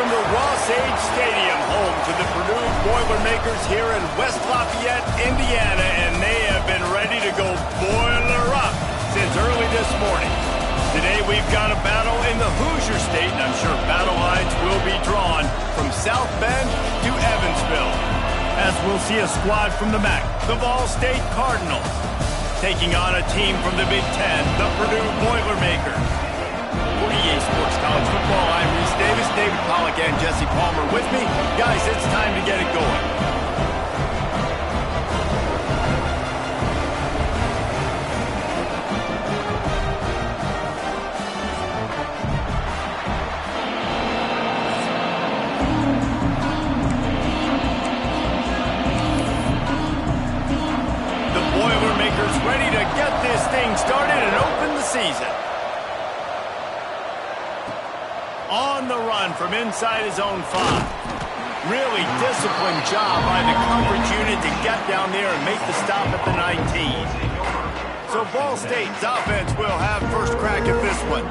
from the Ross-Age Stadium, home to the Purdue Boilermakers here in West Lafayette, Indiana, and they have been ready to go boiler up since early this morning. Today we've got a battle in the Hoosier State, and I'm sure battle lines will be drawn from South Bend to Evansville, as we'll see a squad from the MAC, the Ball State Cardinals, taking on a team from the Big Ten, the Purdue Boilermakers. For EA Sports College Football, I'm Reese Davis, David Pollack, and Jesse Palmer with me. Guys, it's time to get it going. Ready to get this thing started and open the season. On the run from inside his own 5. Really disciplined job by the coverage unit to get down there and make the stop at the 19. So Ball State's offense will have first crack at this one.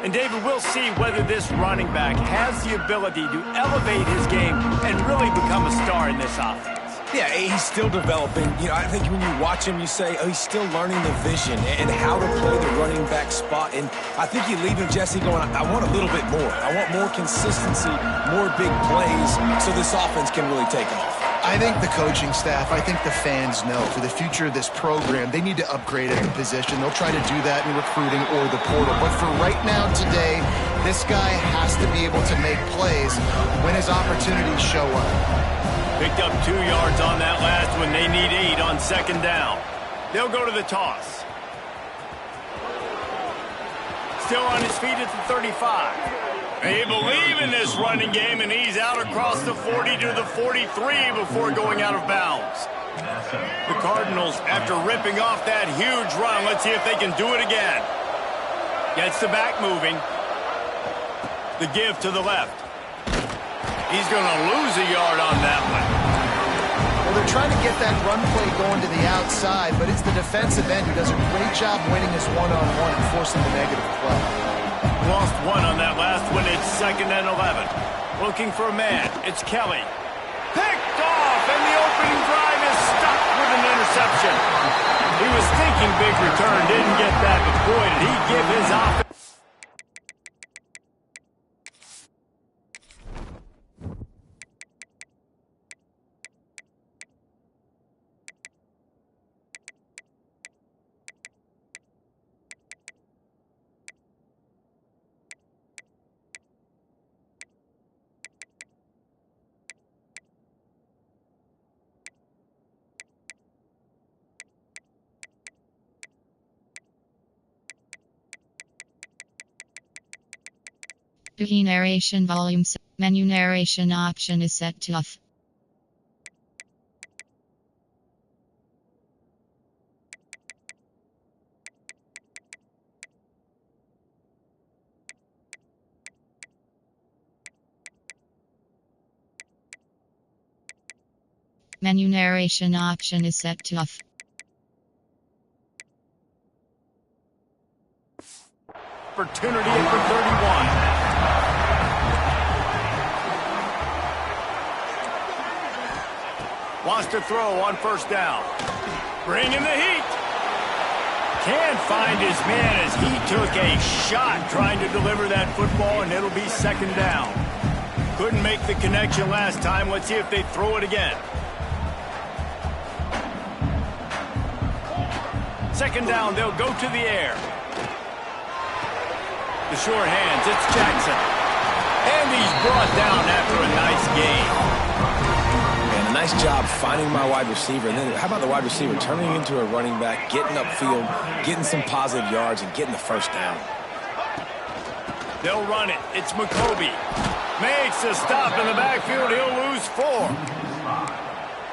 And David, we'll see whether this running back has the ability to elevate his game and really become a star in this offense. Yeah, he's still developing. You know, I think when you watch him, you say, oh, he's still learning the vision and how to play the running back spot. And I think you leave him, Jesse, going, I want a little bit more. I want more consistency, more big plays, so this offense can really take off. I think the coaching staff, I think the fans know for the future of this program, they need to upgrade at the position. They'll try to do that in recruiting or the portal. But for right now, today, this guy has to be able to make plays when his opportunities show up. Picked up 2 yards on that last one. They need 8 on second down. They'll go to the toss. Still on his feet at the 35. They believe in this running game, and he's out across the 40 to the 43 before going out of bounds. The Cardinals, after ripping off that huge run, let's see if they can do it again. Gets the back moving. The give to the left. He's going to lose a yard on that one. Well, they're trying to get that run play going to the outside, but it's the defensive end who does a great job winning his one-on-one and forcing the negative play. Lost 1 on that last one. It's 2nd and 11. Looking for a man. It's Kelly. Picked off, and the opening drive is stopped with an interception. He was thinking big return, didn't get that, but boy, did he give his offense. Key narration volume. Menu narration option is set to off. Menu narration option is set to off. Opportunity at the 31. Wants to throw on first down. Bringing the heat. Can't find his man as he took a shot trying to deliver that football, and it'll be 2nd down. Couldn't make the connection last time. Let's see if they throw it again. 2nd down, they'll go to the air. The sure hands, it's Jackson. And he's brought down after a nice game. And a nice job finding my wide receiver. And then how about the wide receiver turning into a running back, getting upfield, getting some positive yards, and getting the first down. They'll run it. It's McCoby. Makes a stop in the backfield. He'll lose 4.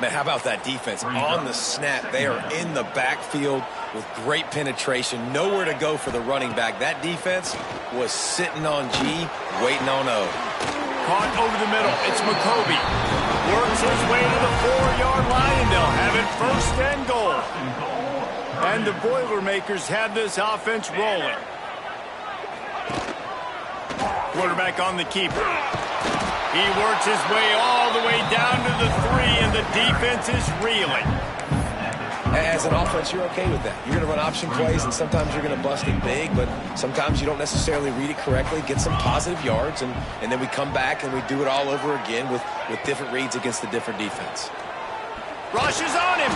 Man, how about that defense? On the snap, they are in the backfield with great penetration. Nowhere to go for the running back. That defense was sitting on G, waiting on O. Caught over the middle. It's McCoby. Works his way to the 4-yard line, and they'll have it 1st and goal. And the Boilermakers have this offense rolling. Quarterback on the keeper. He works his way all the way down to the 3, and the defense is reeling. As an offense, you're okay with that. You're going to run option plays, and sometimes you're going to bust it big, but sometimes you don't necessarily read it correctly, get some positive yards, and then we come back and we do it all over again with different reads against the different defense. Rush is on him.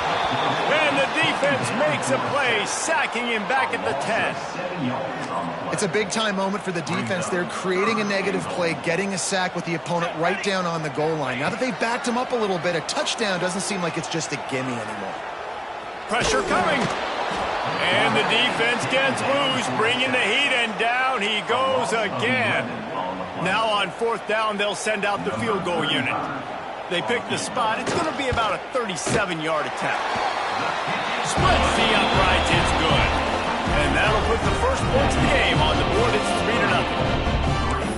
And the defense makes a play, sacking him back at the 10. It's a big-time moment for the defense. They're creating a negative play, getting a sack with the opponent right down on the goal line. Now that they've backed him up a little bit, a touchdown doesn't seem like it's just a gimme anymore. Pressure coming. And the defense gets loose, bringing the heat, and down he goes again. Now on 4th down, they'll send out the field goal unit. They pick the spot. It's going to be about a 37-yard attempt. Splits the uprights. It's good. And that'll put the first points of the game on the board. It's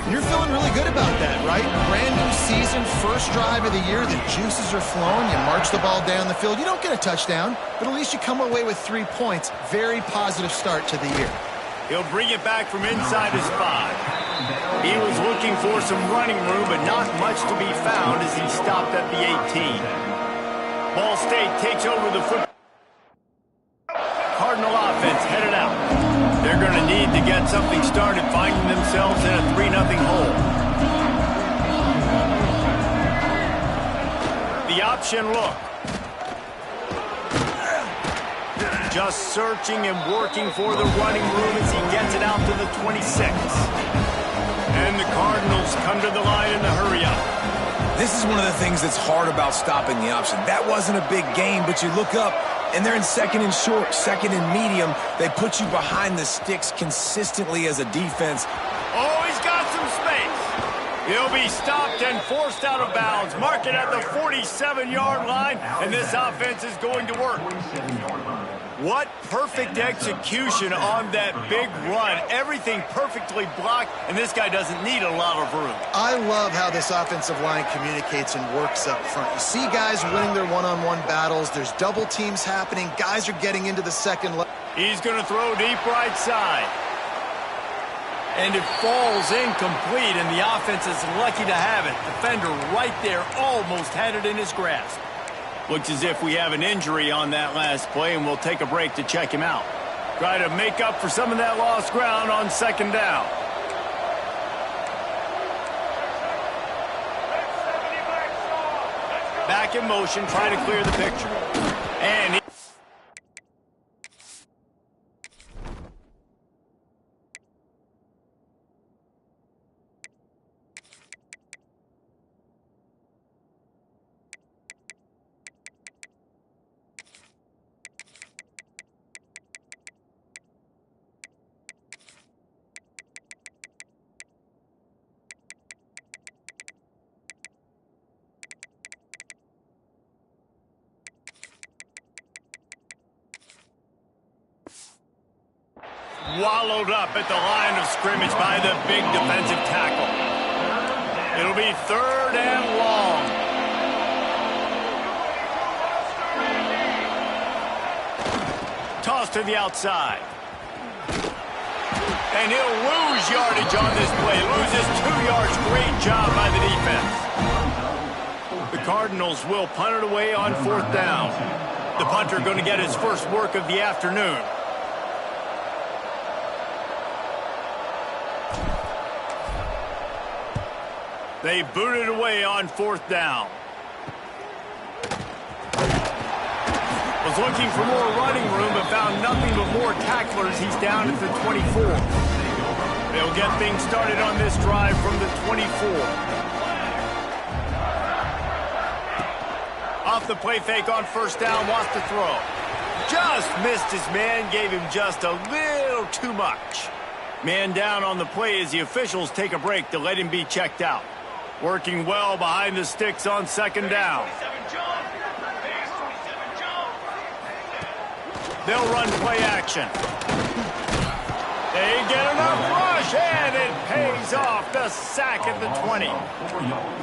3-0. You're feeling really good about that, right? Brand new season, first drive of the year. The juices are flowing. You march the ball down the field. You don't get a touchdown, but at least you come away with 3 points. Very positive start to the year. He'll bring it back from inside his 5. He was looking for some running room, but not much to be found as he stopped at the 18. Ball State takes over the football. Cardinal offense headed out. They're going to need to get something started, finding themselves in a 3-0 hole. The option look. Just searching and working for the running room as he gets it out to the 26. And the Cardinals come to the line in a hurry-up. This is one of the things that's hard about stopping the option. That wasn't a big gain, but you look up, and they're in 2nd and short, 2nd and medium. They put you behind the sticks consistently as a defense. Oh, he's got some space. He'll be stopped and forced out of bounds. Mark it at the 47-yard line, and this offense is going to work. What perfect execution on that big run. Everything perfectly blocked, and this guy doesn't need a lot of room. I love how this offensive line communicates and works up front. You see guys winning their one-on-one battles. There's double teams happening. Guys are getting into the second level. He's going to throw deep right side. And it falls incomplete, and the offense is lucky to have it. Defender right there almost had it in his grasp. Looks as if we have an injury on that last play, and we'll take a break to check him out. Try to make up for some of that lost ground on 2nd down. Back in motion, try to clear the picture. And wallowed up at the line of scrimmage by the big defensive tackle. It'll be 3rd and long. Toss to the outside. And he'll lose yardage on this play. Loses 2 yards. Great job by the defense. The Cardinals will punt it away on 4th down. The punter going to get his first work of the afternoon. They booted away on 4th down. Was looking for more running room, but found nothing but more tacklers. He's down at the 24. They'll get things started on this drive from the 24. Off the play fake on 1st down, wants to throw. Just missed his man, gave him just a little too much. Man down on the play as the officials take a break to let him be checked out. Working well behind the sticks on 2nd down. They'll run play action. They get enough rush, and it pays off. The sack at the 20.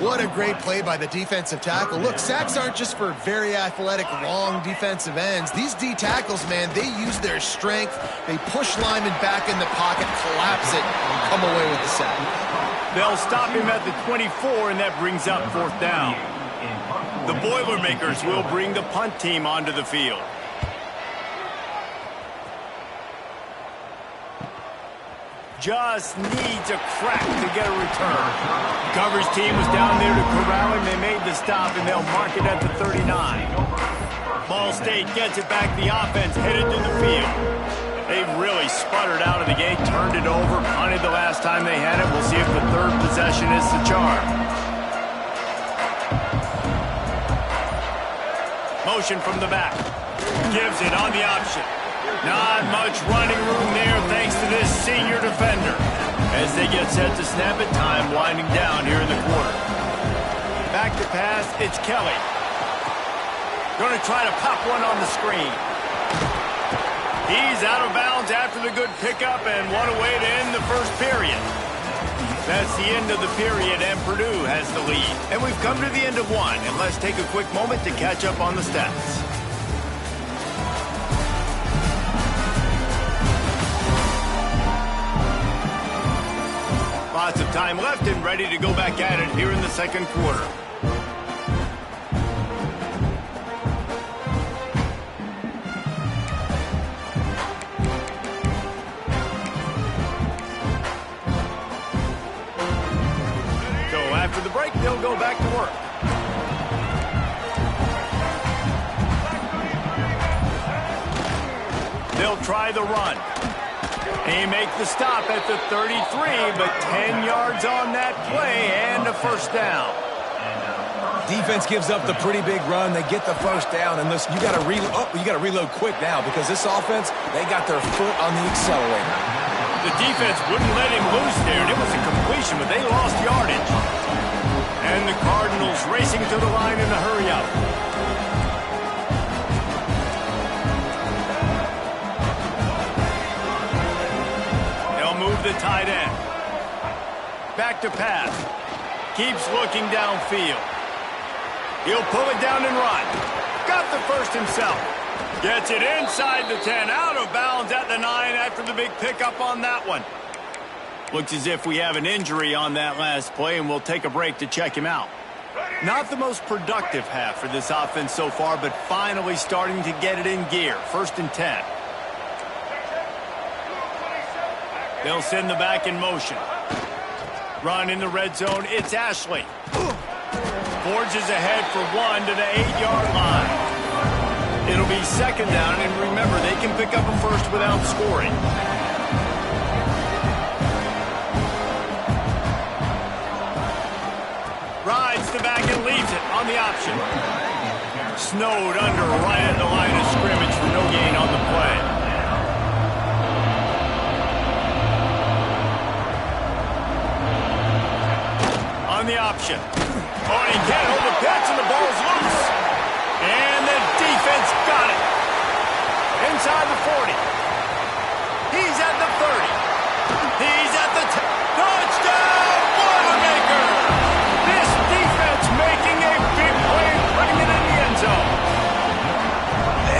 What a great play by the defensive tackle. Look, sacks aren't just for very athletic, long defensive ends. These D tackles, man, they use their strength. They push linemen back in the pocket, collapse it, and come away with the sack. They'll stop him at the 24, and that brings up 4th down. The Boilermakers will bring the punt team onto the field. Just needs a crack to get a return. Coverage team was down there to corral him. They made the stop, and they'll mark it at the 39. Ball State gets it back. The offense headed to the field. They really sputtered out of the gate, turned it over, punted the last time they had it. We'll see if the 3rd possession is the charm. Motion from the back. Gives it on the option. Not much running room there thanks to this senior defender. As they get set to snap it, time winding down here in the quarter. Back to pass, it's Kelly. Going to try to pop one on the screen. He's out of bounds after the good pickup, and what a way to end the first period. That's the end of the period, and Purdue has the lead. And we've come to the end of one, and let's take a quick moment to catch up on the stats. Lots of time left and ready to go back at it here in the second quarter. After the break, they'll go back to work. They'll try the run. They make the stop at the 33, but 10 yards on that play and a first down. Defense gives up the pretty big run. They get the first down, and listen, you got to reload quick now because this offense, they got their foot on the accelerator. The defense wouldn't let him loose there, and it was a completion, but they lost yardage. And the Cardinals racing to the line in a hurry-up. They'll move the tight end. Back to pass. Keeps looking downfield. He'll pull it down and run. Got the first himself. Gets it inside the 10, out of bounds at the 9 after the big pickup on that one. Looks as if we have an injury on that last play, and we'll take a break to check him out. Not the most productive half for this offense so far, but finally starting to get it in gear. 1st and 10. They'll send the back in motion. Run in the red zone. It's Ashley. Forges ahead for 1 to the 8-yard line. It'll be 2nd down, and remember, they can pick up a first without scoring. Rides the back and leaves it on the option. Snowed under right at the line of scrimmage for no gain on the play. On the option. Oh, he can't hold the pitch, and the ball's loose. And the defense got it. Inside the 40. He's at the 30. He's at the 10. Touchdown, Boilermakers! This defense making a big play, putting it in the end zone.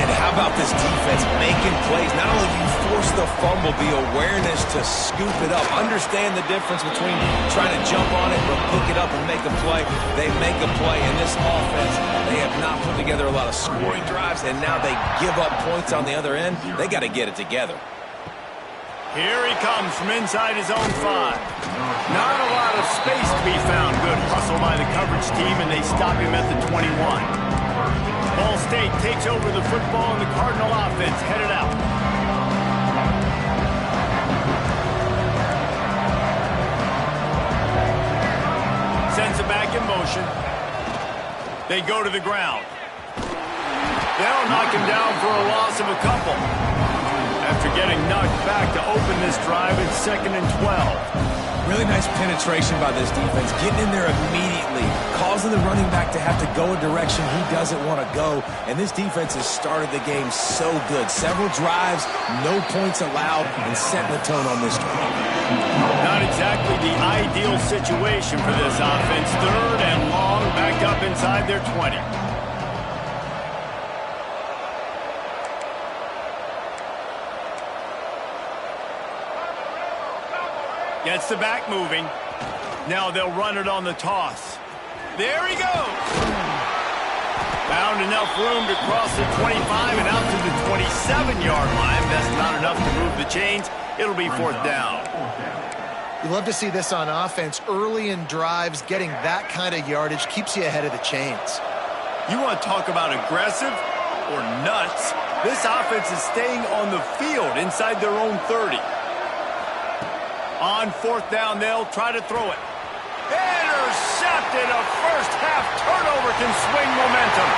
And how about this defense making plays? Not only do you force the fumble, the awareness to scoop it up. Understand the difference between trying to jump on it or pick it up and make a play. They make a play in this offense. They have not put together a lot of scoring drives, and now they give up points on the other end. They got to get it together. Here he comes from inside his own 5. Not a lot of space to be found. Good hustle by the coverage team, and they stop him at the 21. Ball State takes over the football, and the Cardinal offense headed out. Sends it back in motion. They go to the ground. They'll knock him down for a loss of a couple. After getting knocked back to open this drive, it's 2nd and 12. Really nice penetration by this defense, getting in there immediately, causing the running back to have to go a direction he doesn't want to go. And this defense has started the game so good. Several drives, no points allowed, and setting the tone on this drive. Not exactly the ideal situation for this offense. 3rd and long, back up inside their 20. Gets the back moving. Now they'll run it on the toss. There he goes. Found enough room to cross the 25 and out to the 27-yard line. That's not enough to move the chains. It'll be fourth down. You love to see this on offense. Early in drives, getting that kind of yardage keeps you ahead of the chains. You want to talk about aggressive or nuts? This offense is staying on the field inside their own 30. On fourth down, they'll try to throw it. Intercepted. A first-half turnover can swing momentum.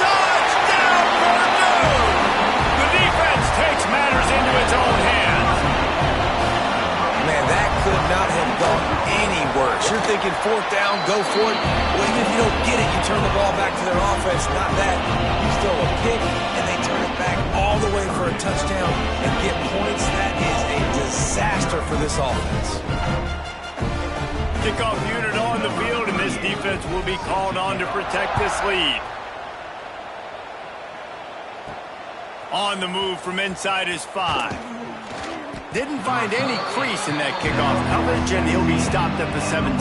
Touchdown, Purdue! The defense takes matters into its own hands. Man, that could not have gone any worse. You're thinking fourth down, go for it. Well, even if you don't get it, you turn the ball back to their offense. Not that. You throw a pick, and they turn it back all the way for a touchdown and get points. That is a disaster for this offense. Kickoff unit on the field, and this defense will be called on to protect this lead. On the move from inside his 5. Didn't find any crease in that kickoff coverage, and he'll be stopped at the 17.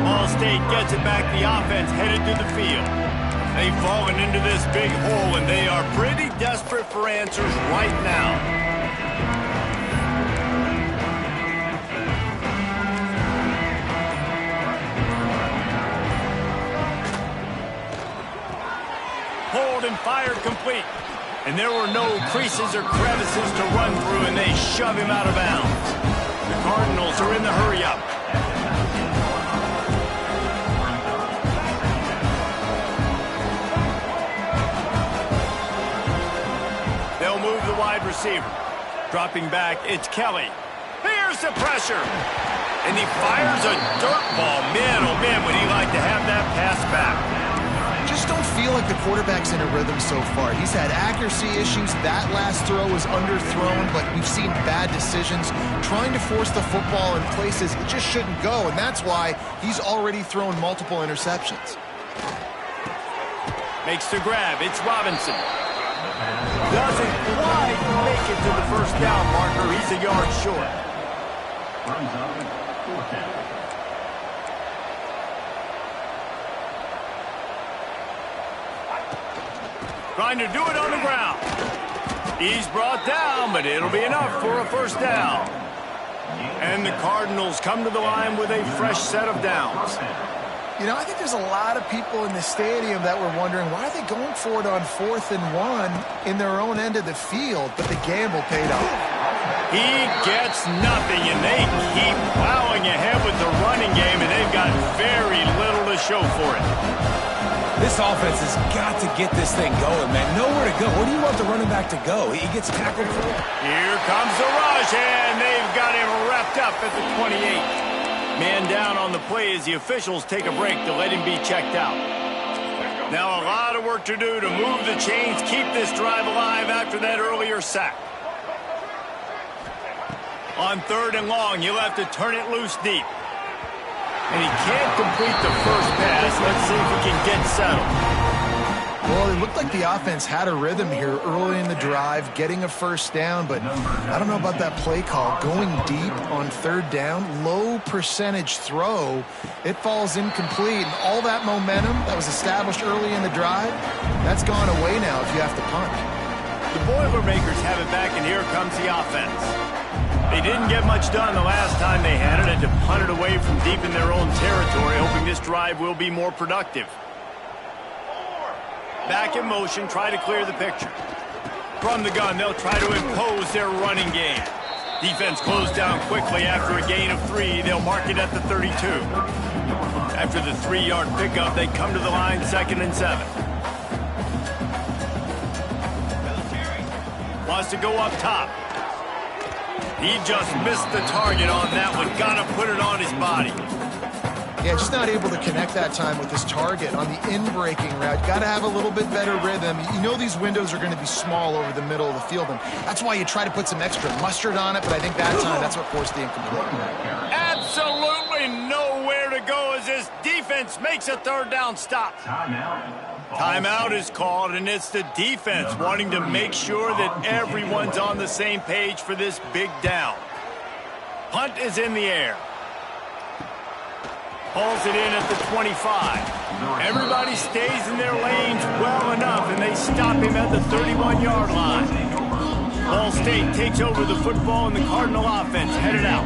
Ball State gets it back. The offense headed to the field. They've fallen into this big hole, and they are pretty desperate for answers right now. Hold and fired complete. And there were no creases or crevices to run through, and they shove him out of bounds. The Cardinals are in the hurry-up. They'll move the wide receiver. Dropping back, it's Kelly. Here's the pressure. And he fires a dirt ball. Man, oh man, would he like to have that pass back. Just don't feel like the quarterback's in a rhythm so far. He's had accuracy issues. That last throw was underthrown, but we've seen bad decisions trying to force the football in places it just shouldn't go, and that's why he's already thrown multiple interceptions. Makes the grab. It's Robinson. Doesn't quite make it to the first down marker. He's a yard short. Trying to do it on the ground. He's brought down, but it'll be enough for a first down. And the Cardinals come to the line with a fresh set of downs. You know, I think there's a lot of people in the stadium that were wondering, why are they going for it on 4th and 1 in their own end of the field? But the gamble paid off. He gets nothing, and they keep plowing ahead with the running game, and they've got very little to show for it. This offense has got to get this thing going, man. Nowhere to go. Where do you want the running back to go? He gets tackled for it. Here comes the rush, and they've got him wrapped up at the 28. Man down on the play as the officials take a break to let him be checked out. Now a lot of work to do to move the chains, keep this drive alive after that earlier sack. On 3rd and long, you'll have to turn it loose deep. And he can't complete the first pass. Let's see if he can get settled. Well, it looked like the offense had a rhythm here early in the drive, getting a first down, but I don't know about that play call. Going deep on 3rd down, low percentage throw, it falls incomplete. And all that momentum that was established early in the drive, that's gone away now if you have to punt. The Boilermakers have it back, and here comes the offense. They didn't get much done the last time they had it, and to punt it away from deep in their own territory, hoping this drive will be more productive. Back in motion, try to clear the picture. From the gun, they'll try to impose their running game. Defense closed down quickly after a gain of 3. They'll mark it at the 32. After the 3-yard pickup, they come to the line 2nd and 7. Wants to go up top. He just missed the target on that one. Got to put it on his body. Yeah, just not able to connect that time with his target on the in-breaking route. Got to have a little bit better rhythm. You know these windows are going to be small over the middle of the field, and that's why you try to put some extra mustard on it, but I think that time that's what forced the incomplete. Absolutely nowhere to go as this defense makes a 3rd down stop. Timeout is called, and it's the defense wanting to make sure that everyone's on the same page for this big down. Punt is in the air. Pulls it in at the 25. Everybody stays in their lanes well enough, and they stop him at the 31-yard line. Ball State takes over the football, and the Cardinal offense headed out.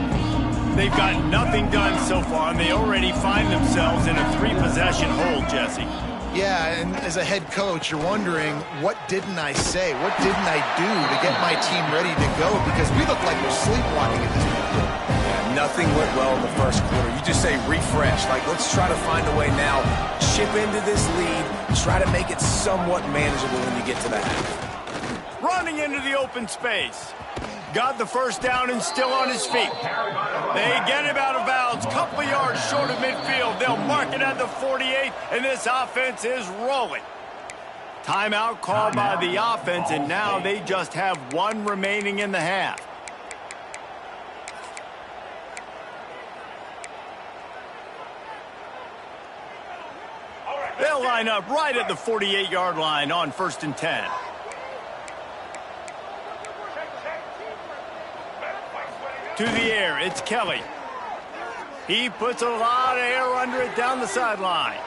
They've got nothing done so far, and they already find themselves in a 3-possession hole, Jesse. Yeah, and as a head coach, you're wondering, what didn't I say? What didn't I do to get my team ready to go? Because we look like we're sleepwalking at this point. Yeah, nothing went well in the first quarter. You just say refresh. Like, let's try to find a way now. Chip into this lead. Try to make it somewhat manageable when you get to the half. Running into the open space. Got the first down and still on his feet. They get him out of bounds, couple of yards short of midfield. They'll mark it at the 48, and this offense is rolling. Timeout called by the offense, and now they just have one remaining in the half. They'll line up right at the 48-yard line on 1st and 10. To the air, it's Kelly. He puts a lot of air under it down the sideline.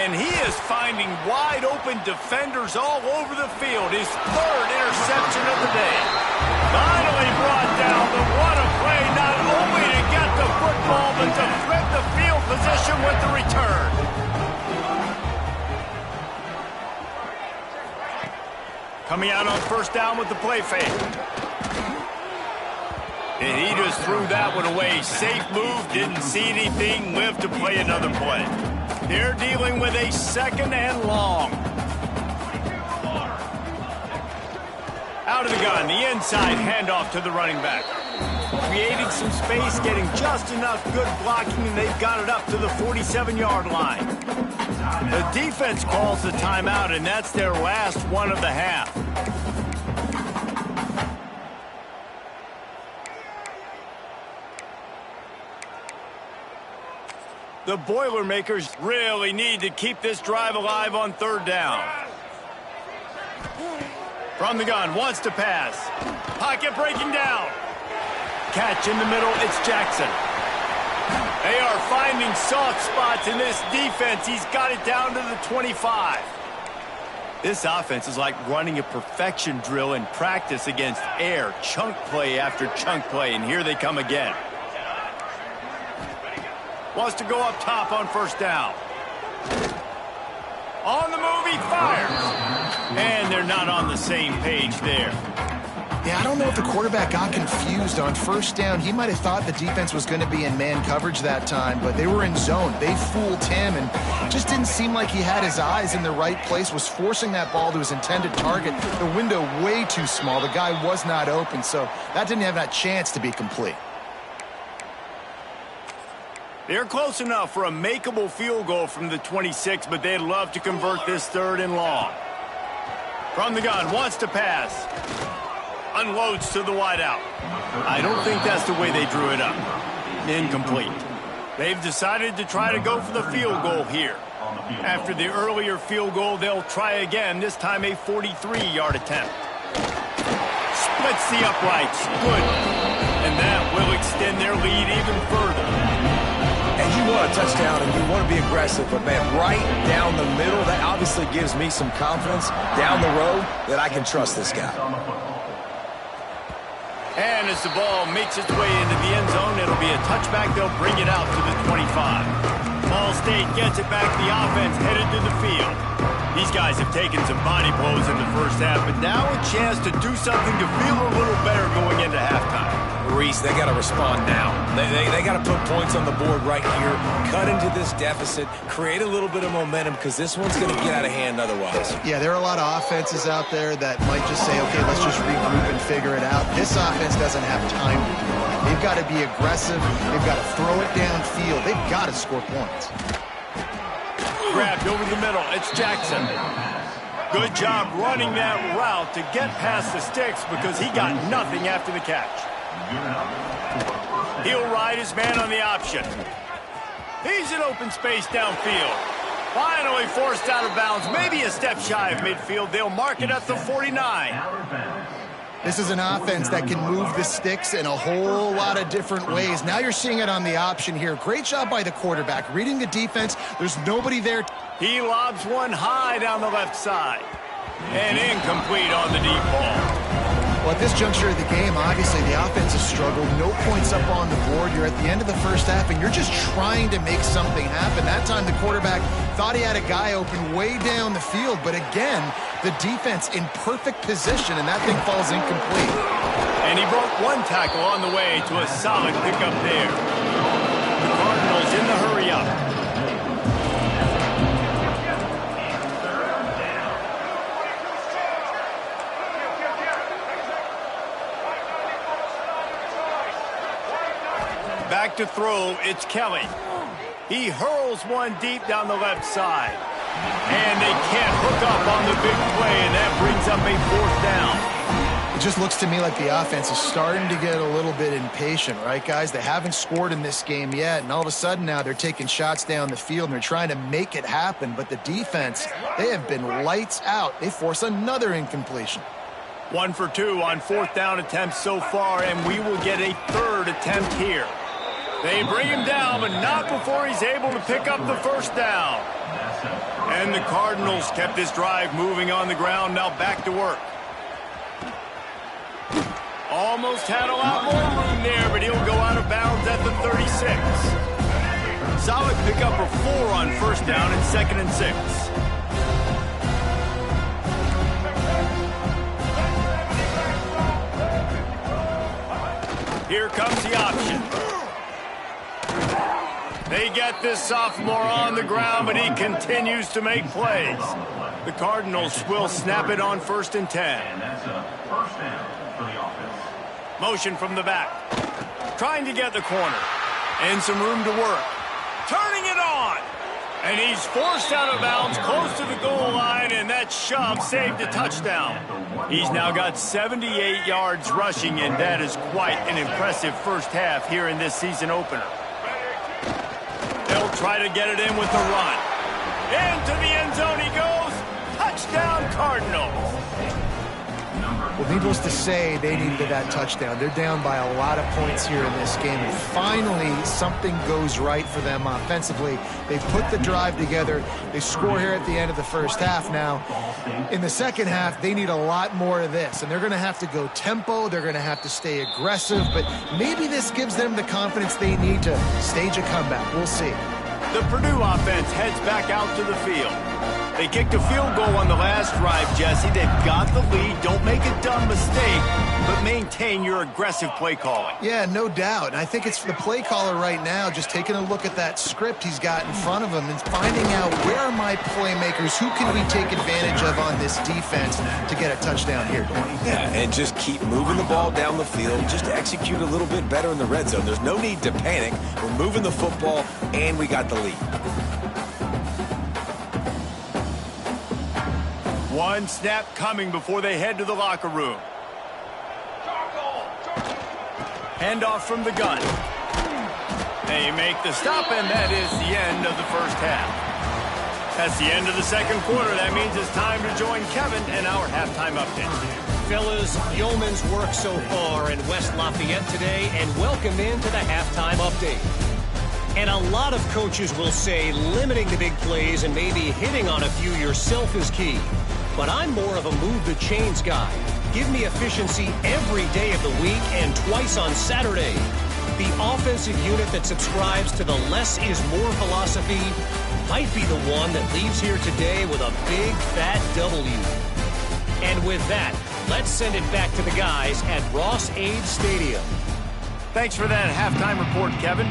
And he is finding wide-open defenders all over the field. His 3rd interception of the day. Finally brought down, but what a play, not only to get the football, but to flip the field position with the return. Coming out on 1st down with the play fake. And he just threw that one away. Safe move, didn't see anything, lived to play another play. They're dealing with a 2nd and long. Out of the gun, the inside handoff to the running back. Creating some space, getting just enough good blocking, and they've got it up to the 47-yard line. The defense calls the timeout, and that's their last one of the half. The Boilermakers really need to keep this drive alive on 3rd down. From the gun, wants to pass. Pocket breaking down. Catch in the middle, it's Jackson. They are finding soft spots in this defense. He's got it down to the 25. This offense is like running a perfection drill in practice against air. Chunk play after chunk play, and here they come again. Wants to go up top on 1st down. On the move, he fires. And they're not on the same page there. Yeah, I don't know if the quarterback got confused on 1st down. He might have thought the defense was going to be in man coverage that time, but they were in zone. They fooled him, and just didn't seem like he had his eyes in the right place, was forcing that ball to his intended target. The window way too small. The guy was not open, so that didn't have that chance to be complete. They're close enough for a makeable field goal from the 26, but they'd love to convert this 3rd and long. From the gun, wants to pass. Unloads to the wideout. I don't think that's the way they drew it up. Incomplete. They've decided to try to go for the field goal here. After the earlier field goal, they'll try again, this time a 43-yard attempt. Splits the uprights. Good. And that will extend their lead even further. And you want a touchdown and you want to be aggressive, but man, right down the middle, that obviously gives me some confidence down the road that I can trust this guy. And as the ball makes its way into the end zone, it'll be a touchback. They'll bring it out to the 25. Ball State gets it back. The offense headed to the field. These guys have taken some body blows in the 1st half, but now a chance to do something to feel a little better going into halftime. Reese, they got to respond now. They got to put points on the board right here, cut into this deficit, create a little bit of momentum, because this one's going to get out of hand otherwise. Yeah, there are a lot of offenses out there that might just say, okay, let's just regroup and figure it out. This offense doesn't have time to do that. They've got to be aggressive. They've got to throw it downfield. They've got to score points. Grabbed over the middle. It's Jackson. Good job running that route to get past the sticks because he got nothing after the catch. He'll ride his man on the option. He's in open space downfield. Finally forced out of bounds. Maybe a step shy of midfield. They'll mark it at the 49. This is an offense that can move the sticks in a whole lot of different ways. Now you're seeing it on the option here. Great job by the quarterback. Reading the defense, there's nobody there. He lobs one high down the left side. And incomplete on the deep ball. Well, at this juncture of the game, obviously the offense has struggled. No points up on the board. You're at the end of the first half, and you're just trying to make something happen. That time the quarterback thought he had a guy open way down the field, but again, the defense in perfect position, and that thing falls incomplete. And he broke one tackle on the way to a solid pickup there. The Cardinals in the hurry up. Back to throw, it's Kelly. He hurls one deep down the left side. And they can't hook up on the big play, and that brings up a fourth down. It just looks to me like the offense is starting to get a little bit impatient, right, guys? They haven't scored in this game yet, and all of a sudden now they're taking shots down the field, and they're trying to make it happen. But the defense, they have been lights out. They force another incompletion. 1 for 2 on fourth down attempts so far, and we will get a third attempt here. They bring him down, but not before he's able to pick up the first down. And the Cardinals kept this drive moving on the ground, now back to work. Almost had a lot more room there, but he'll go out of bounds at the 36. Solid pickup of 4 on first down and 2nd and 6. Here comes the option. They get this sophomore on the ground, but he continues to make plays. The Cardinals will snap it on 1st and 10. Motion from the back. Trying to get the corner. And some room to work. Turning it on. And he's forced out of bounds close to the goal line, and that shove saved a touchdown. He's now got 78 yards rushing, and that is quite an impressive first half here in this season opener. They'll try to get it in with the run. Into the end zone he goes. Touchdown, Cardinals. Well, needless to say, they needed that touchdown. They're down by a lot of points here in this game, and finally something goes right for them offensively. They put the drive together. They score here at the end of the first half. Now, in the second half, they need a lot more of this, and they're going to have to go tempo. They're going to have to stay aggressive, but maybe this gives them the confidence they need to stage a comeback. We'll see. The Purdue offense heads back out to the field. They kicked a field goal on the last drive, Jesse. They've got the lead. Don't make a dumb mistake, but maintain your aggressive play calling. Yeah, no doubt. And I think it's the play caller right now just taking a look at that script he's got in front of him and finding out where are my playmakers, who can we take advantage of on this defense to get a touchdown here. Yeah, and just keep moving the ball down the field. Just execute a little bit better in the red zone. There's no need to panic. We're moving the football, and we got the lead. One snap coming before they head to the locker room. Handoff from the gun. They make the stop, and that is the end of the first half. That's the end of the second quarter. That means it's time to join Kevin and our halftime update. Fellas, yeoman's work so far in West Lafayette today, and welcome into the halftime update. And a lot of coaches will say limiting the big plays and maybe hitting on a few yourself is key. But I'm more of a move the chains guy. Give me efficiency every day of the week and twice on Saturday. The offensive unit that subscribes to the less is more philosophy might be the one that leaves here today with a big fat W. And with that, let's send it back to the guys at Ross-Ade Stadium. Thanks for that halftime report, Kevin.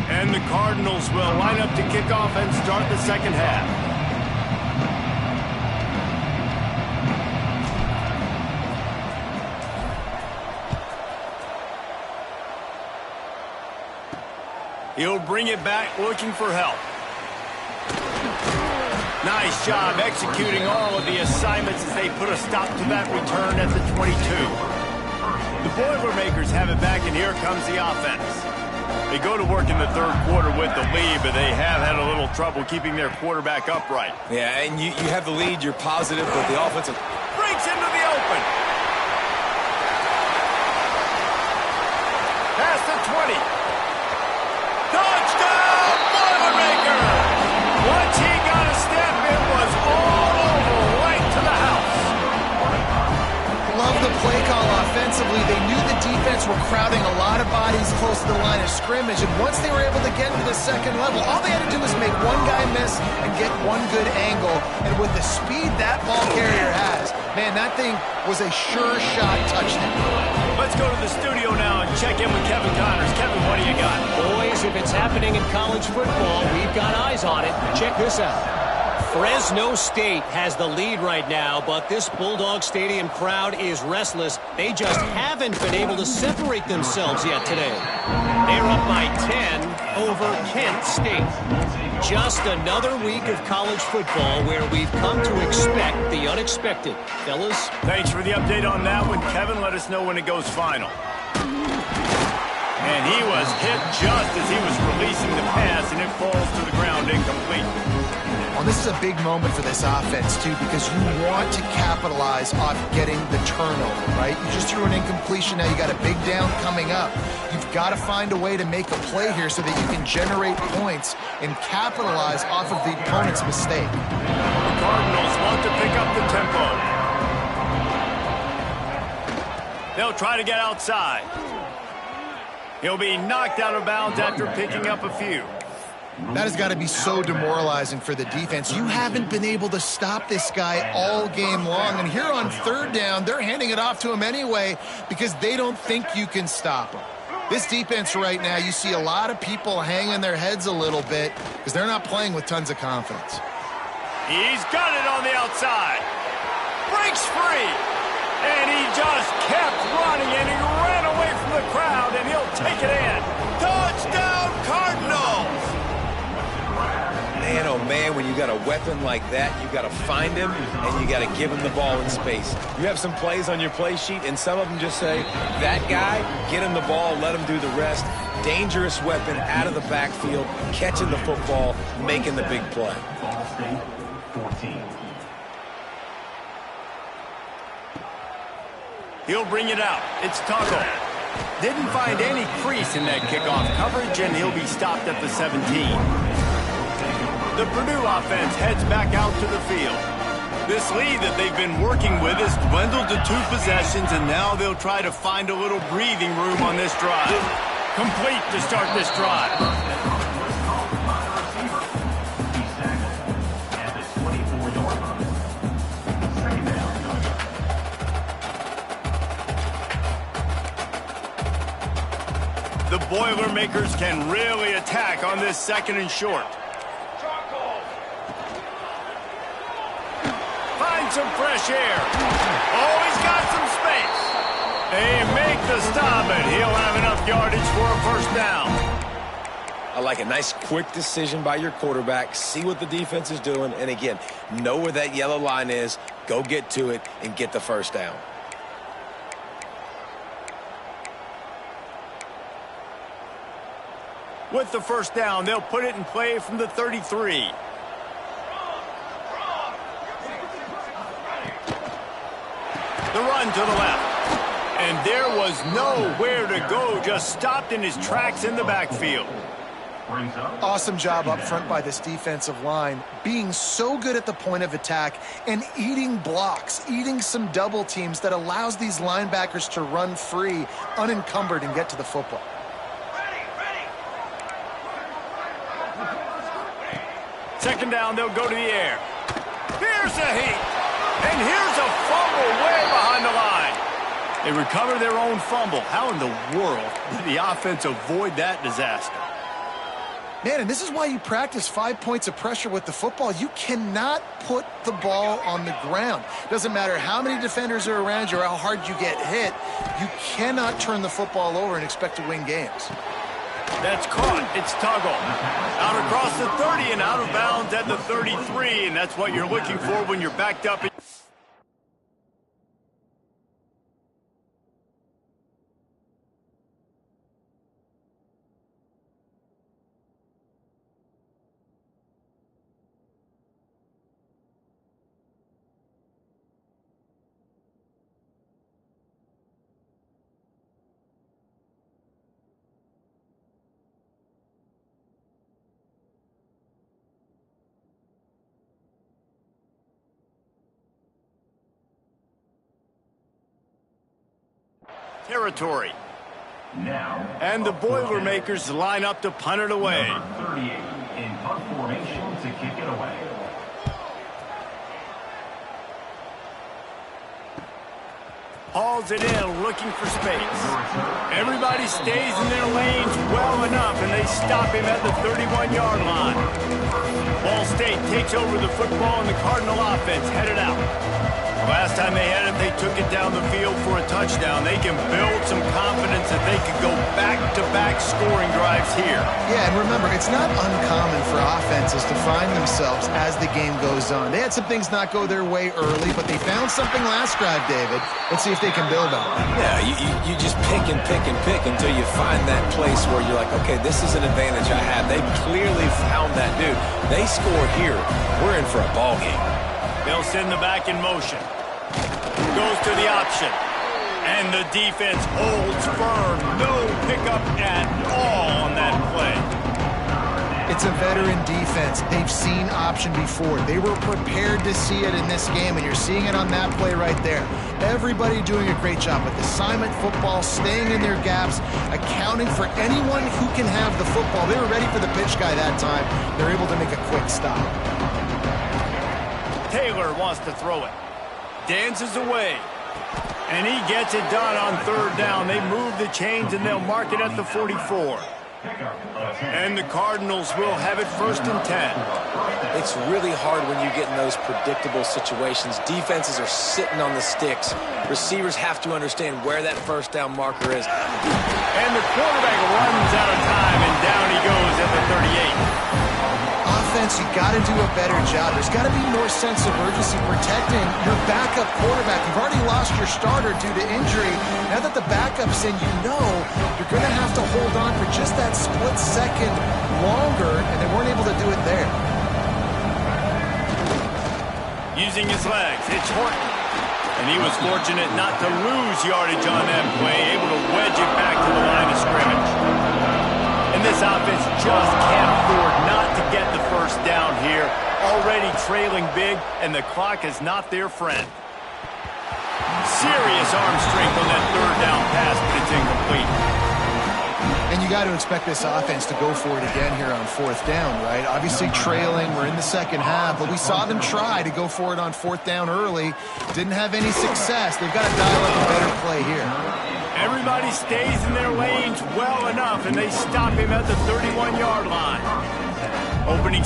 And the Cardinals will line up to kick off and start the second half. He'll bring it back looking for help. Nice job executing all of the assignments as they put a stop to that return at the 22. The Boilermakers have it back, and here comes the offense. They go to work in the third quarter with the lead, but they have had a little trouble keeping their quarterback upright. Yeah, and you have the lead, you're positive, but the offensive Breaks into the open. Past the 20. Touchdown, Boilermaker! Once he got a step, it was all over, right to the house. Love the play call offensively. They knew the defense were crowding a lot of bodies close to the line of scrimmage, and once they were able to get to the second level, all they had to do was make one guy miss and get one good angle. And with the speed that ball carrier has, man, that thing was a sure shot touchdown. Let's go to the studio now and check in with Kevin Connors. Kevin, what do you got? Boys, if it's happening in college football, we've got eyes on it. Check this out. Fresno State has the lead right now, but this Bulldog Stadium crowd is restless. They just haven't been able to separate themselves yet today. They're up by 10 over Kent State. Just another week of college football where we've come to expect the unexpected. Fellas? Thanks for the update on that one, Kevin. Let us know when it goes final. And he was hit just as he was releasing the pass, and it falls to the ground incomplete. Well, this is a big moment for this offense, too, because you want to capitalize on getting the turnover, right? You just threw an incompletion. Now you got a big down coming up. You've got to find a way to make a play here so that you can generate points and capitalize off of the opponent's mistake. The Cardinals want to pick up the tempo. They'll try to get outside. He'll be knocked out of bounds after picking up a few. That has got to be so demoralizing for the defense. You haven't been able to stop this guy all game long. And here on third down, they're handing it off to him anyway because they don't think you can stop him. This defense right now, you see a lot of people hanging their heads a little bit because they're not playing with tons of confidence. He's got it on the outside. Breaks free. And he just kept running, and he ran away from the crowd, and he'll take it in. Touchdown, Cardinals! Man, oh man, when you got a weapon like that, you got to find him and you got to give him the ball in space. You have some plays on your play sheet, and some of them just say, that guy, get him the ball, let him do the rest. Dangerous weapon out of the backfield, catching the football, making the big play. He'll bring it out. It's Tuggle. Didn't find any crease in that kickoff coverage, and he'll be stopped at the 17. The Purdue offense heads back out to the field. This lead that they've been working with has dwindled to 2 possessions, and now they'll try to find a little breathing room on this drive. Complete to start this drive. The Boilermakers can really attack on this second and short. Find some fresh air. Oh, he's got some space. They make the stop, and he'll have enough yardage for a first down. I like a nice quick decision by your quarterback. See what the defense is doing, and again, know where that yellow line is. Go get to it and get the first down. With the first down, they'll put it in play from the 33. The run to the left. And there was nowhere to go, just stopped in his tracks in the backfield. Awesome job up front by this defensive line, being so good at the point of attack and eating blocks, eating some double teams that allows these linebackers to run free, unencumbered, and get to the football. Second down, they'll go to the air. Here's a heat. And here's a fumble way behind the line. They recover their own fumble. How in the world did the offense avoid that disaster? Man, and this is why you practice 5 points of pressure with the football. You cannot put the ball on the ground. Doesn't matter how many defenders are around you or how hard you get hit. You cannot turn the football over and expect to win games. That's caught. It's Tuggle. Out across the 30 and out of bounds at the 33, and that's what you're looking for when you're backed up. territory. And the Boilermakers line up to punt it away. Number 38 in punt formation to kick it away. Hauls it in, looking for space. Everybody stays in their lanes well enough, and they stop him at the 31-yard line. Ball State takes over the football, and the Cardinal offense headed out. Last time they had it, they took it down the field for a touchdown. They can build some confidence that they could go back-to-back scoring drives here. Yeah, and remember, it's not uncommon for offenses to find themselves as the game goes on. They had some things not go their way early, but they found something last drive, David. Let's see if they can build on it. Yeah, you just pick and pick and pick until you find that place where you're like, okay, this is an advantage I have. They clearly found that dude. They score here. We're in for a ball game. They'll send the back in motion. Goes to the option. And the defense holds firm. No pickup at all on that play. It's a veteran defense. They've seen option before. They were prepared to see it in this game, and you're seeing it on that play right there. Everybody doing a great job with assignment football, staying in their gaps, accounting for anyone who can have the football. They were ready for the pitch guy that time. They're able to make a quick stop. Taylor wants to throw it. Dances away. And he gets it done on third down. They move the chains, and they'll mark it at the 44. And the Cardinals will have it 1st and 10. It's really hard when you get in those predictable situations. Defenses are sitting on the sticks. Receivers have to understand where that first down marker is. And the quarterback runs out of time, and down he goes at the 38. Offense, you got to do a better job. There's got to be more sense of urgency protecting your backup quarterback. You've already lost your starter due to injury. Now that the backup's in, you know you're going to have to hold on for just that split second longer, and they weren't able to do it there. Using his legs, it's Horton. And he was fortunate not to lose yardage on that play, able to wedge it back to the line of scrimmage. And this offense just can't afford not to get the first down here. Already trailing big, and the clock is not their friend. Serious arm strength on that third down pass, but it's incomplete. And you got to expect this offense to go for it again here on 4th down, right? Obviously trailing, we're in the second half, but we saw them try to go for it on 4th down early. Didn't have any success. They've got to dial up a better play here. Everybody stays in their lanes well enough, and they stop him at the 31-yard line. Opening.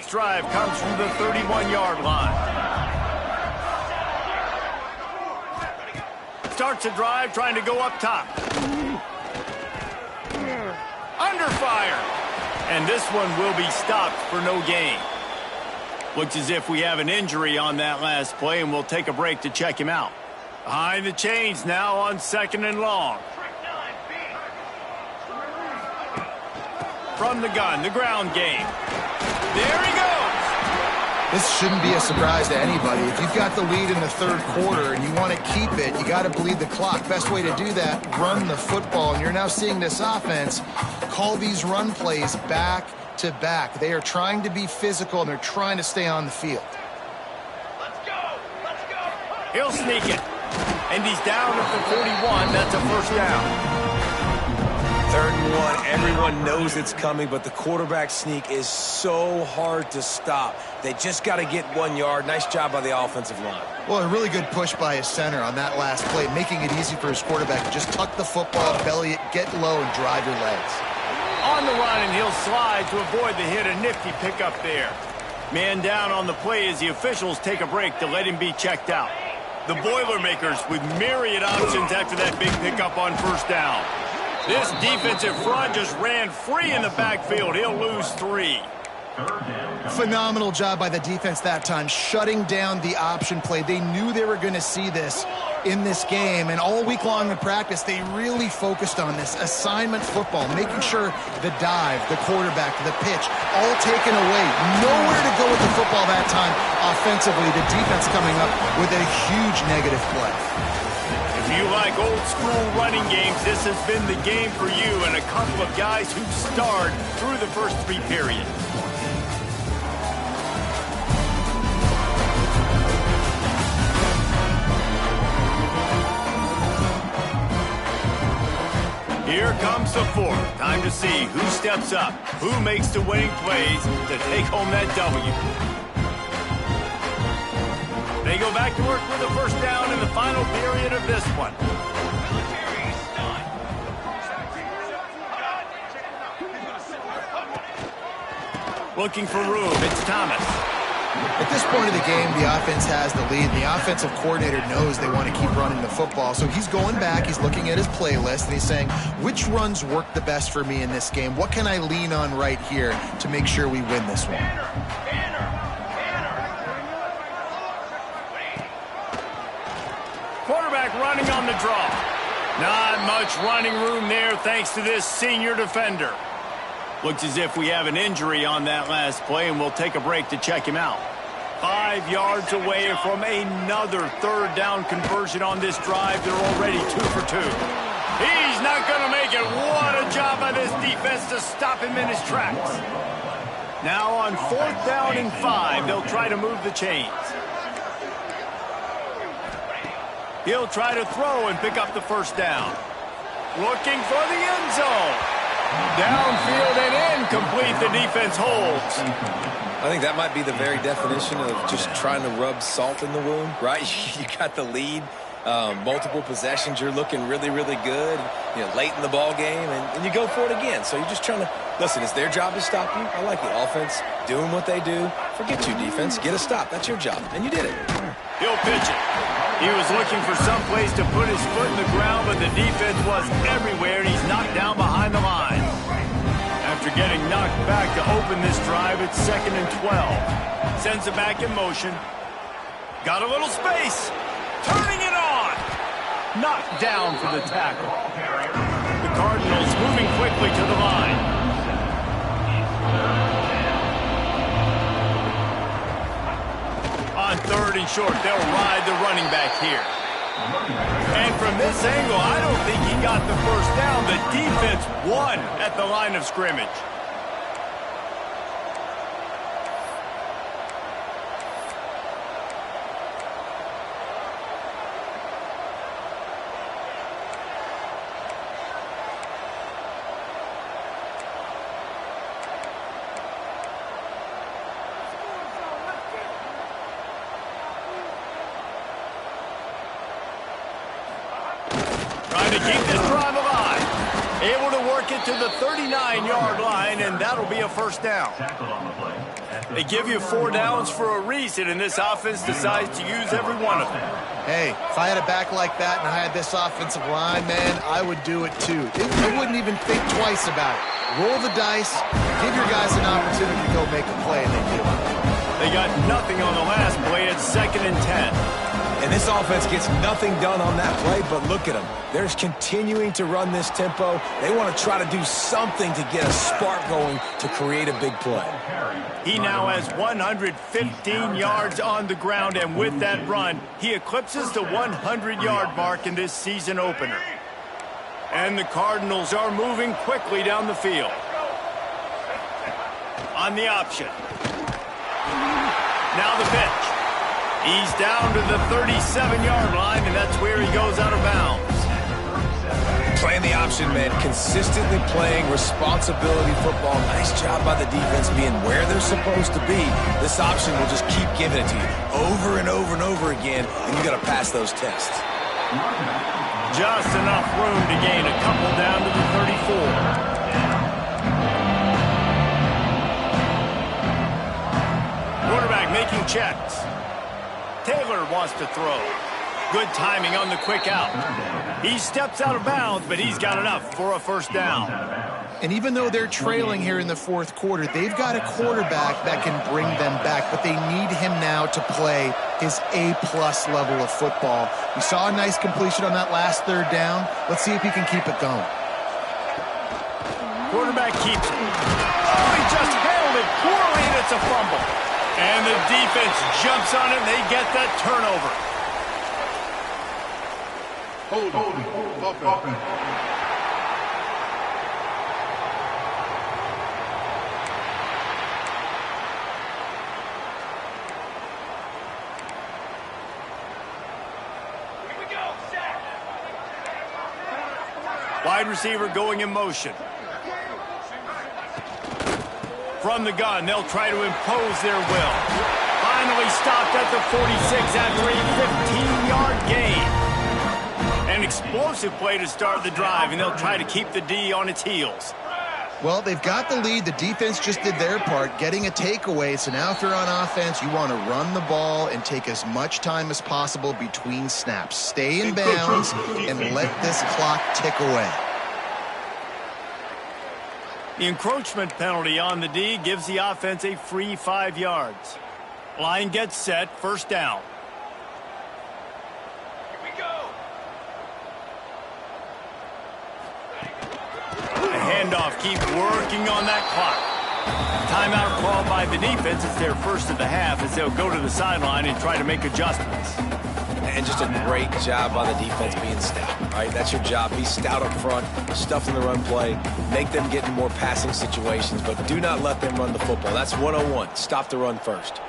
Drive comes from the 31-yard line. Starts a drive trying to go up top. Under fire. And this one will be stopped for no gain. Looks as if we have an injury on that last play, and we'll take a break to check him out. Behind the chains now on 2nd and long. From the gun, the ground game. There he goes. This shouldn't be a surprise to anybody. If you've got the lead in the 3rd quarter and you want to keep it, you got to bleed the clock. Best way to do that, run the football. And you're now seeing this offense call these run plays back to back. They are trying to be physical, and they're trying to stay on the field. Let's go. Let's go. He'll sneak it. And he's down at the 41. That's a 1st down. 3rd and 1, everyone knows it's coming, but the quarterback sneak is so hard to stop. They just got to get 1 yard. Nice job by the offensive line. Well, a really good push by his center on that last play, making it easy for his quarterback to just tuck the football, belly it, get low, and drive your legs. On the run, and he'll slide to avoid the hit. A nifty pickup there. Man down on the play as the officials take a break to let him be checked out. The Boilermakers with myriad options after that big pickup on 1st down. This defensive front just ran free in the backfield. He'll lose 3. Phenomenal job by the defense that time, shutting down the option play. They knew they were going to see this in this game, and all week long in practice, they really focused on this assignment football, making sure the dive, the quarterback, the pitch, all taken away. Nowhere to go with the football that time offensively. The defense coming up with a huge negative play. If you like old school running games, this has been the game for you and a couple of guys who starred through the first 3 periods. Here comes the 4th. Time to see who steps up, who makes the winning plays to take home that W. They go back to work with a first down in the final period of this one. Looking for room, it's Thomas. At this point of the game, the offense has the lead. The offensive coordinator knows they want to keep running the football. So he's going back, he's looking at his playlist, and he's saying, which runs work the best for me in this game? What can I lean on right here to make sure we win this one? Quarterback running on the draw. Not much running room there thanks to this senior defender. Looks as if we have an injury on that last play, and we'll take a break to check him out. 5 yards away from another 3rd down conversion on this drive. They're already 2 for 2. He's not going to make it. What a job by this defense to stop him in his tracks. Now on 4th down and 5, they'll try to move the chains. He'll try to throw and pick up the first down. Looking for the end zone. Downfield and incomplete. The defense holds. I think that might be the very definition of just trying to rub salt in the wound, right? You got the lead, multiple possessions. You're looking really, really good, late in the ball game, and you go for it again. So you're just trying to, listen, it's their job to stop you. I like the offense doing what they do. Forget you, defense. Get a stop. That's your job, and you did it. He'll pitch it. He was looking for some place to put his foot in the ground, but the defense was everywhere, and he's knocked down behind the line. After getting knocked back to open this drive, it's 2nd and 12. Sends it back in motion. Got a little space. Turning it on. Knocked down for the tackle. The Cardinals moving quickly to the line. On 3rd and short, they'll ride the running back here. And from this angle, I don't think he got the first down. The defense won at the line of scrimmage. Trying to keep this drive alive. Able to work it to the 39-yard line, and that'll be a first down. They give you 4 downs for a reason, and this offense decides to use every one of them. Hey, if I had a back like that and I had this offensive line, man, I would do it too. I wouldn't even think twice about it. Roll the dice, give your guys an opportunity to go make a play, and they do. They got nothing on the last play. It's 2nd and 10. And this offense gets nothing done on that play, but look at them. They're continuing to run this tempo. They want to try to do something to get a spark going to create a big play. He now has 115 yards on the ground, and with that run, he eclipses the 100-yard mark in this season opener. And the Cardinals are moving quickly down the field. On the option. Now the pitch. He's down to the 37-yard line, and that's where he goes out of bounds. Playing the option, man. Consistently playing responsibility football. Nice job by the defense being where they're supposed to be. This option will just keep giving it to you over and over and over again, and you got to pass those tests. Just enough room to gain a couple down to the 34. Quarterback making checks. Taylor wants to throw. Good timing on the quick out. He steps out of bounds, but he's got enough for a first down. And even though they're trailing here in the fourth quarter, they've got a quarterback that can bring them back, but they need him now to play his A-plus level of football. We saw a nice completion on that last third down. Let's see if he can keep it going. Quarterback keeps it. Oh, he just handled it poorly, and it's a fumble. And the defense jumps on it, and they get that turnover. Hold. Wide receiver going in motion. From the gun, they'll try to impose their will. Finally stopped at the 46 after a 15-yard gain. An explosive play to start the drive, and they'll try to keep the D on its heels. Well, they've got the lead. The defense just did their part, getting a takeaway. So now if you're on offense, you want to run the ball and take as much time as possible between snaps. Stay in bounds and let this clock tick away. The encroachment penalty on the D gives the offense a free 5 yards. Line gets set, first down. Handoff, keep working on that clock. Timeout called by the defense. It's their first of the half as they'll go to the sideline and try to make adjustments. And just a great job by the defense being stout. All right, that's your job. Be stout up front, stuff in the run play, make them get in more passing situations, but do not let them run the football. That's 101. Stop the run first.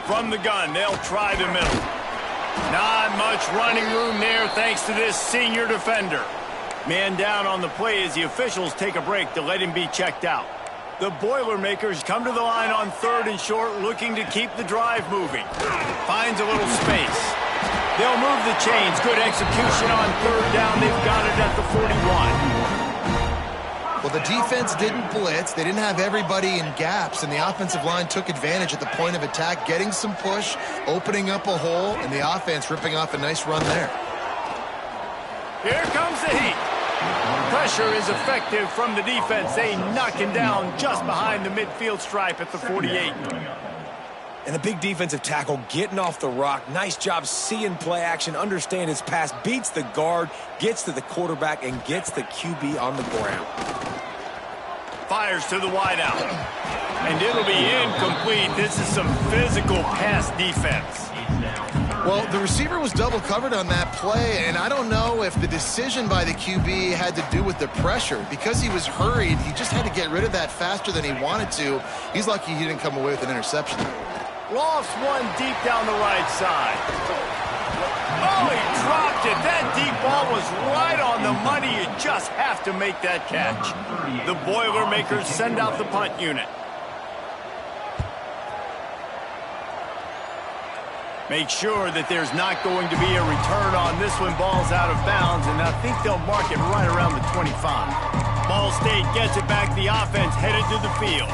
From the gun, they'll try the middle. Not much running room there thanks to this senior defender. Man down on the play as the officials take a break to let him be checked out. The Boilermakers come to the line on 3rd and short, looking to keep the drive moving. Finds a little space. They'll move the chains. Good execution on 3rd down. They've got it at the 41. Well, the defense didn't blitz. They didn't have everybody in gaps, and the offensive line took advantage at the point of attack, getting some push, opening up a hole, and the offense ripping off a nice run there. Here comes the heat. Pressure is effective from the defense. They knock him down just behind the midfield stripe at the 48. And the big defensive tackle getting off the rock. Nice job seeing play action, understand his pass, beats the guard, gets to the quarterback, and gets the QB on the ground. Fires to the wideout. And it'll be incomplete. This is some physical pass defense. Well, the receiver was double covered on that play, and I don't know if the decision by the QB had to do with the pressure. Because he was hurried, he just had to get rid of that faster than he wanted to. He's lucky he didn't come away with an interception. Lost one deep down the right side. Oh, he dropped it. That deep ball was right on the money. You just have to make that catch. The Boilermakers send out the punt unit. Make sure that there's not going to be a return on this when ball's out of bounds, and I think they'll mark it right around the 25. Ball State gets it back. The offense headed to the field.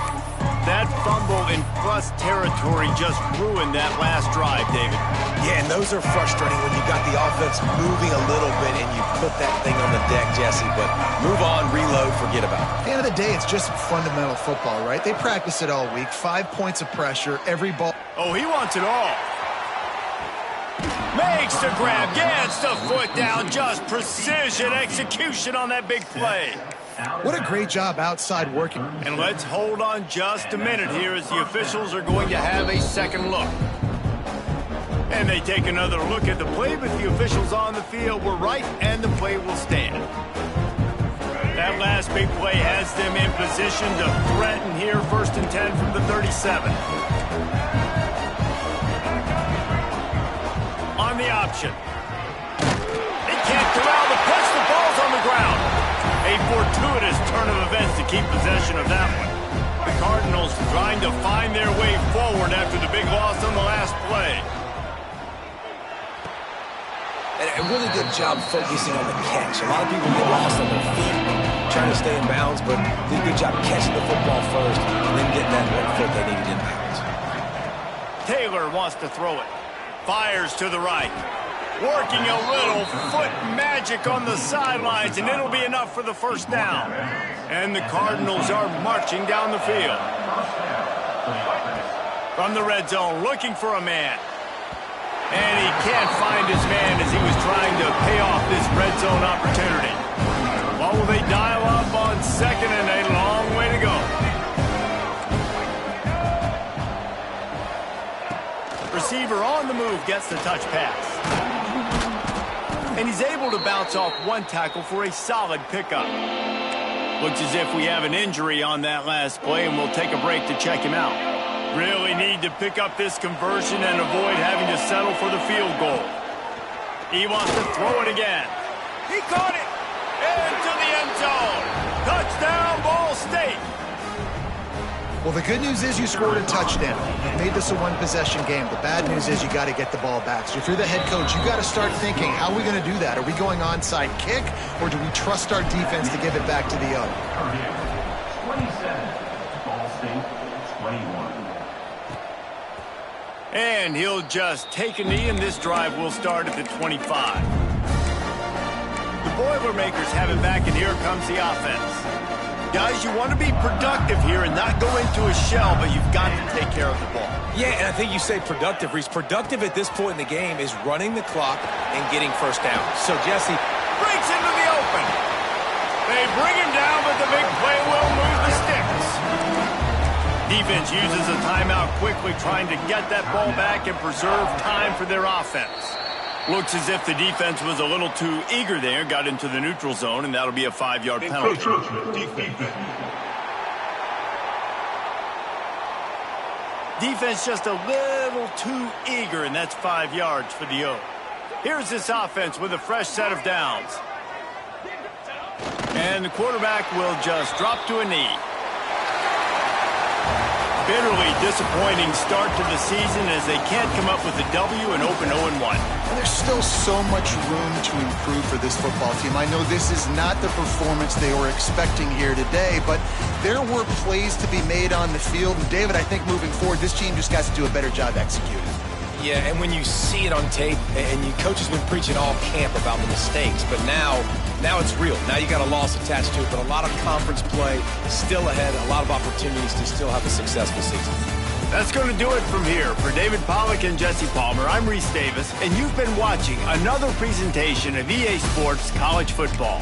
That fumble in plus territory just ruined that last drive, David. Yeah, and those are frustrating when you got the offense moving a little bit and you put that thing on the deck, Jesse. But move on, reload, forget about it. At the end of the day, it's just fundamental football, right? They practice it all week. 5 points of pressure, every ball. Oh, he wants it all. Makes the grab, gets the foot down, just precision execution on that big play. What a great job outside working. And let's hold on just a minute here as the officials are going to have a second look. And they take another look at the play, but the officials on the field were right, and the play will stand. That last big play has them in position to threaten here, 1st and 10 from the 37. On the option. They can't corral the pitch. The ball's on the ground. A fortuitous turn of events to keep possession of that one. The Cardinals trying to find their way forward after the big loss on the last play. And a really good job focusing on the catch. A lot of people get lost on their feet, trying to stay in bounds, but did a good job catching the football first and then getting that one foot they needed in bounds. Taylor wants to throw it. Fires to the right. Working a little foot magic on the sidelines, and it'll be enough for the first down. And the Cardinals are marching down the field. From the red zone, looking for a man. And he can't find his man as he was trying to pay off this red zone opportunity. What will they dial up on second and a long way to go? Receiver on the move gets the touch pass. And he's able to bounce off one tackle for a solid pickup. Looks as if we have an injury on that last play, and we'll take a break to check him out. Really need to pick up this conversion and avoid having to settle for the field goal. He wants to throw it again. He caught it! Into the end zone! Touchdown, Ball State! Well, the good news is you scored a touchdown. You made this a one-possession game. The bad news is you got to get the ball back. So if you're the head coach, you got to start thinking, how are we going to do that? Are we going onside kick, or do we trust our defense to give it back to the other? 27, Ball State, 21. And he'll just take a knee, and this drive will start at the 25. The Boilermakers have it back, and here comes the offense. Guys, you want to be productive here and not go into a shell, but you've got to take care of the ball. Yeah, and I think you say productive, Reese. Productive at this point in the game is running the clock and getting first down. So, Jesse breaks into the open. They bring him down, but the big play will move the sticks. Defense uses a timeout quickly, trying to get that ball back and preserve time for their offense. Looks as if the defense was a little too eager there, got into the neutral zone, and that'll be a 5-yard penalty. Defense just a little too eager, and that's 5 yards for the O. Here's this offense with a fresh set of downs. And the quarterback will just drop to a knee. Bitterly disappointing start to the season as they can't come up with a W and open 0-1. There's still so much room to improve for this football team. I know this is not the performance they were expecting here today, but there were plays to be made on the field. And David, I think moving forward, this team just got to do a better job executing. Yeah, and when you see it on tape, and your coach has been preaching all camp about the mistakes, but now it's real. Now you got a loss attached to it, but a lot of conference play still ahead, a lot of opportunities to still have a successful season. That's going to do it from here. For David Pollack and Jesse Palmer, I'm Reese Davis, and you've been watching another presentation of EA Sports College Football.